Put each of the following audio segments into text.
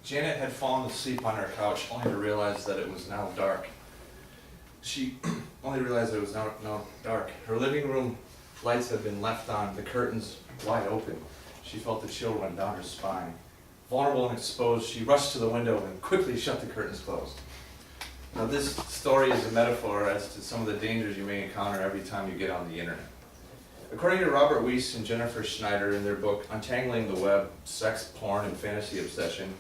Janet had fallen asleep on her couch only to realize that it was now dark. She only realized it was now dark. Her living room lights had been left on, the curtains wide open. She felt the chill run down her spine. Vulnerable and exposed, she rushed to the window and quickly shut the curtains closed. Now this story is a metaphor as to some of the dangers you may encounter every time you get on the internet. According to Robert Weiss and Jennifer Schneider in their book, Untangling the Web, Sex, Porn, and Fantasy Obsession,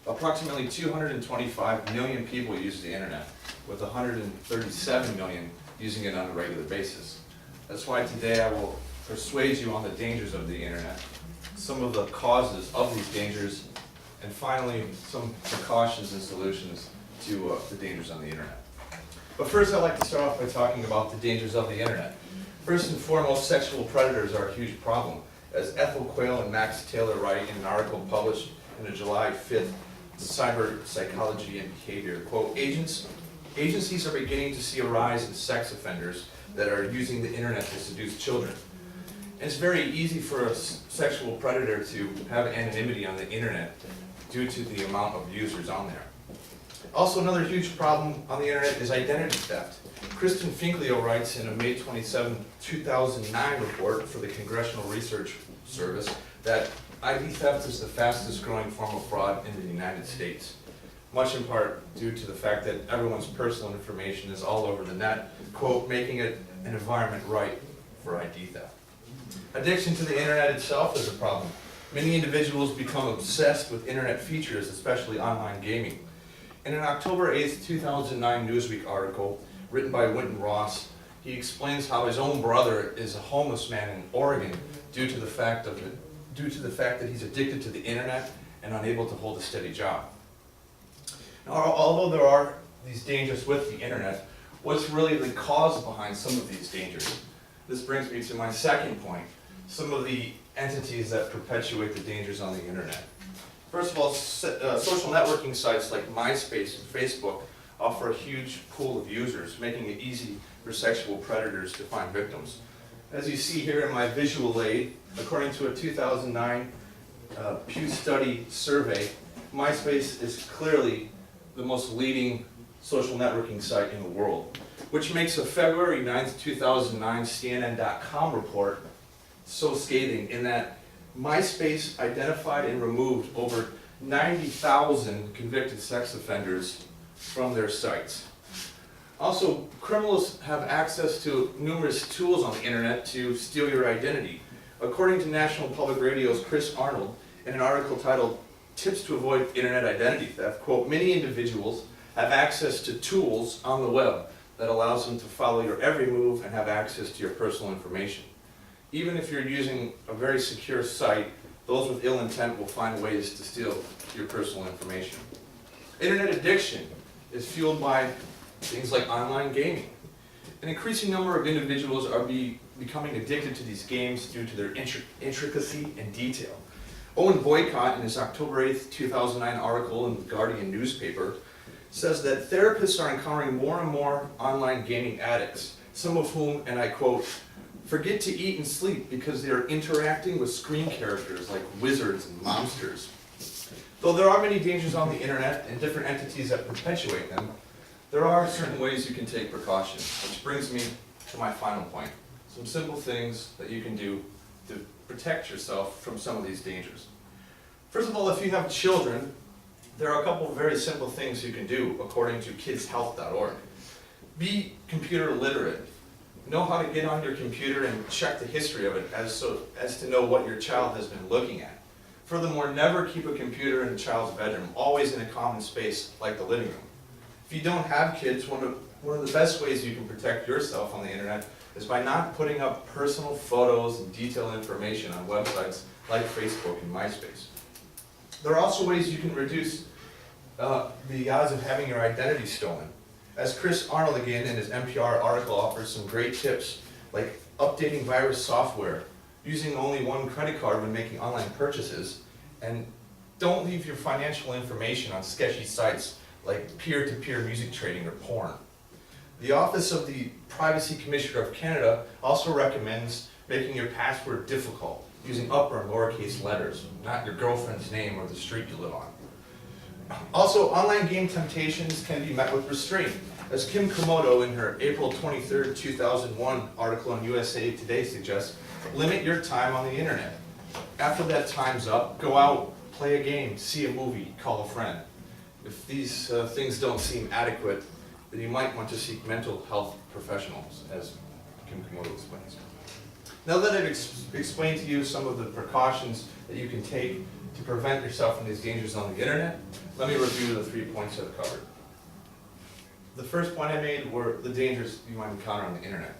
approximately 225 million people use the internet, with 137 million using it on a regular basis. That's why today I will persuade you on the dangers of the internet, some of the causes of these dangers, and finally some precautions and solutions to the dangers on the internet. But first I'd like to start off by talking about the dangers of the internet. First and foremost, sexual predators are a huge problem. As Ethel Quayle and Max Taylor write in an article published in the July 5th Cyber Psychology and Behavior, quote, agencies are beginning to see a rise in sex offenders that are using the internet to seduce children. And it's very easy for a sexual predator to have anonymity on the internet due to the amount of users on there. Also, another huge problem on the internet is identity theft. Kristen Finkleo writes in a May 27, 2009 report for the Congressional Research Service that ID theft is the fastest growing form of fraud in the United States, much in part due to the fact that everyone's personal information is all over the net, quote, making it an environment ripe for ID theft. Addiction to the internet itself is a problem. Many individuals become obsessed with internet features, especially online gaming. In an October 8, 2009 Newsweek article written by Winton Ross, he explains how his own brother is a homeless man in Oregon due to the fact that he's addicted to the internet and unable to hold a steady job. Now, although there are these dangers with the internet, what's really the cause behind some of these dangers? This brings me to my second point, some of the entities that perpetuate the dangers on the internet. First of all, social networking sites like MySpace and Facebook offer a huge pool of users, making it easy for sexual predators to find victims. As you see here in my visual aid, according to a 2009 Pew Study survey, MySpace is clearly the most leading social networking site in the world, which makes a February 9th, 2009 CNN.com report so scathing in that MySpace identified and removed over 90,000 convicted sex offenders from their sites. Also, criminals have access to numerous tools on the internet to steal your identity. According to National Public Radio's Chris Arnold, in an article titled Tips to Avoid Internet Identity Theft, quote, many individuals have access to tools on the web that allows them to follow your every move and have access to your personal information. Even if you're using a very secure site, those with ill intent will find ways to steal your personal information. Internet addiction is fueled by things like online gaming. An increasing number of individuals are becoming addicted to these games due to their intricacy and detail. Owen Boycott, in his October 8, 2009 article in the Guardian newspaper, says that therapists are encountering more and more online gaming addicts, some of whom, and I quote, forget to eat and sleep because they are interacting with screen characters like wizards and monsters. Though there are many dangers on the internet and different entities that perpetuate them, there are certain ways you can take precaution, which brings me to my final point. Some simple things that you can do to protect yourself from some of these dangers. First of all, if you have children, there are a couple of very simple things you can do according to kidshealth.org. Be computer literate. Know how to get on your computer and check the history of it as to know what your child has been looking at. Furthermore, never keep a computer in a child's bedroom, always in a common space like the living room. If you don't have kids, one of the best ways you can protect yourself on the internet is by not putting up personal photos and detailed information on websites like Facebook and MySpace. There are also ways you can reduce the odds of having your identity stolen. As Chris Arnold again in his NPR article offers some great tips, like updating virus software, using only one credit card when making online purchases, and don't leave your financial information on sketchy sites like peer-to-peer music trading or porn. The Office of the Privacy Commissioner of Canada also recommends making your password difficult, using upper and lowercase letters, not your girlfriend's name or the street you live on. Also, online game temptations can be met with restraint. As Kim Komodo in her April 23rd, 2001 article on USA Today suggests, limit your time on the internet. After that time's up, go out, play a game, see a movie, call a friend. If these things don't seem adequate, then you might want to seek mental health professionals, as Kim Komodo explains. Now that I've explained to you some of the precautions that you can take to prevent yourself from these dangers on the internet, let me review the 3 points I've covered. The first point I made were the dangers you might encounter on the internet.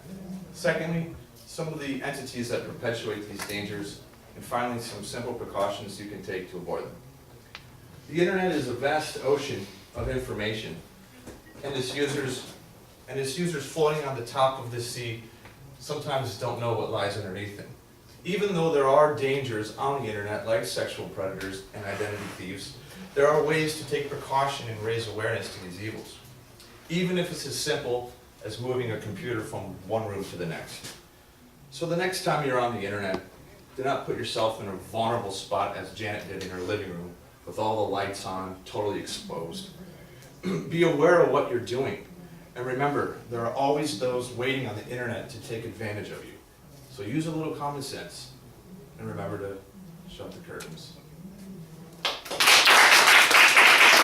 Secondly, some of the entities that perpetuate these dangers. And finally, some simple precautions you can take to avoid them. The internet is a vast ocean of information, and its users floating on the top of this sea sometimes don't know what lies underneath it. Even though there are dangers on the internet, like sexual predators and identity thieves, there are ways to take precaution and raise awareness to these evils, even if it's as simple as moving a computer from one room to the next. So the next time you're on the internet, do not put yourself in a vulnerable spot as Janet did in her living room, with all the lights on, totally exposed. Be aware of what you're doing. And remember, there are always those waiting on the internet to take advantage of you. So use a little common sense, and remember to shut the curtains.